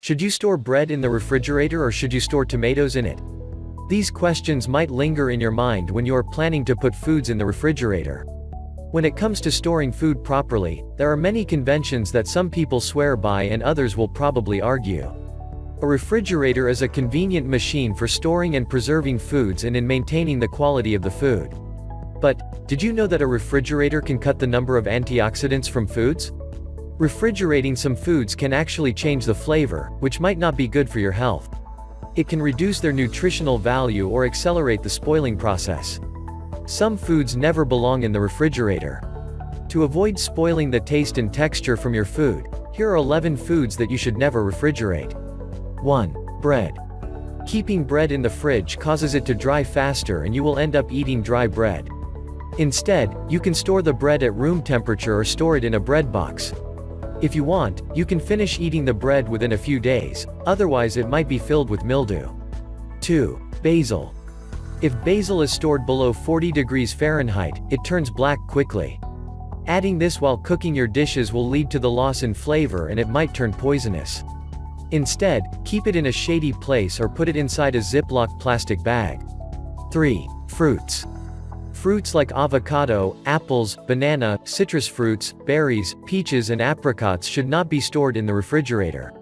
Should you store bread in the refrigerator or should you store tomatoes in it? These questions might linger in your mind when you are planning to put foods in the refrigerator. When it comes to storing food properly, there are many conventions that some people swear by and others will probably argue. A refrigerator is a convenient machine for storing and preserving foods and in maintaining the quality of the food. But, did you know that a refrigerator can cut the number of antioxidants from foods? Refrigerating some foods can actually change the flavor, which might not be good for your health. It can reduce their nutritional value or accelerate the spoiling process. Some foods never belong in the refrigerator. To avoid spoiling the taste and texture from your food, here are 11 foods that you should never refrigerate. 1. Bread. Keeping bread in the fridge causes it to dry faster and you will end up eating dry bread. Instead, you can store the bread at room temperature or store it in a bread box. If you want, you can finish eating the bread within a few days, otherwise it might be filled with mildew. 2. Basil. If basil is stored below 40 degrees Fahrenheit, it turns black quickly. Adding this while cooking your dishes will lead to the loss in flavor and it might turn poisonous. Instead, keep it in a shady place or put it inside a Ziploc plastic bag. 3. Fruits. Fruits like avocado, apples, banana, citrus fruits, berries, peaches and apricots should not be stored in the refrigerator.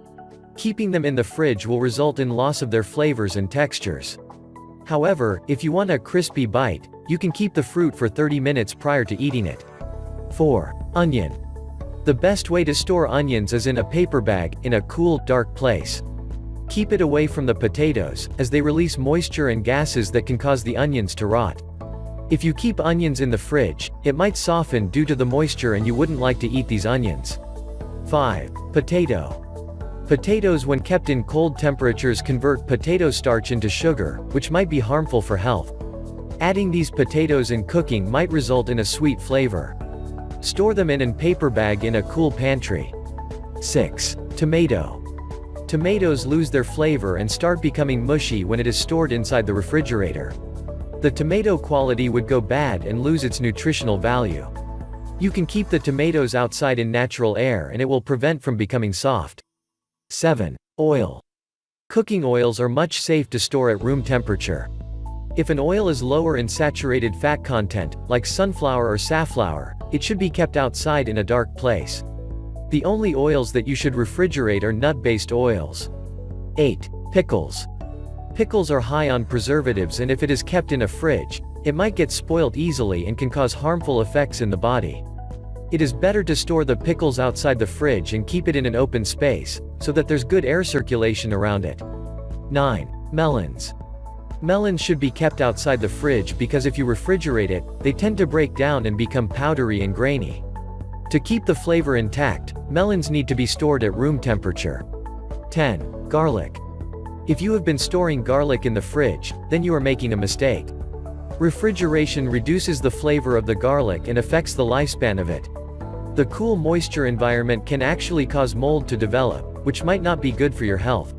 Keeping them in the fridge will result in loss of their flavors and textures. However, if you want a crispy bite, you can keep the fruit for 30 minutes prior to eating it. 4. Onion. The best way to store onions is in a paper bag, in a cool, dark place. Keep it away from the potatoes, as they release moisture and gases that can cause the onions to rot. If you keep onions in the fridge, it might soften due to the moisture and you wouldn't like to eat these onions. 5. Potato. Potatoes when kept in cold temperatures convert potato starch into sugar, which might be harmful for health. Adding these potatoes in cooking might result in a sweet flavor. Store them in a paper bag in a cool pantry. 6. Tomato. Tomatoes lose their flavor and start becoming mushy when it is stored inside the refrigerator. The tomato quality would go bad and lose its nutritional value. You can keep the tomatoes outside in natural air and it will prevent from becoming soft. 7. Oil. Cooking oils are much safe to store at room temperature. If an oil is lower in saturated fat content, like sunflower or safflower, it should be kept outside in a dark place. The only oils that you should refrigerate are nut-based oils. 8. Pickles. Pickles are high on preservatives and if it is kept in a fridge, it might get spoiled easily and can cause harmful effects in the body. It is better to store the pickles outside the fridge and keep it in an open space, so that there's good air circulation around it. 9. Melons. Melons should be kept outside the fridge because if you refrigerate it, they tend to break down and become powdery and grainy. To keep the flavor intact, melons need to be stored at room temperature. 10. Garlic. If you have been storing garlic in the fridge, then you are making a mistake. Refrigeration reduces the flavor of the garlic and affects the lifespan of it. The cool moisture environment can actually cause mold to develop, which might not be good for your health.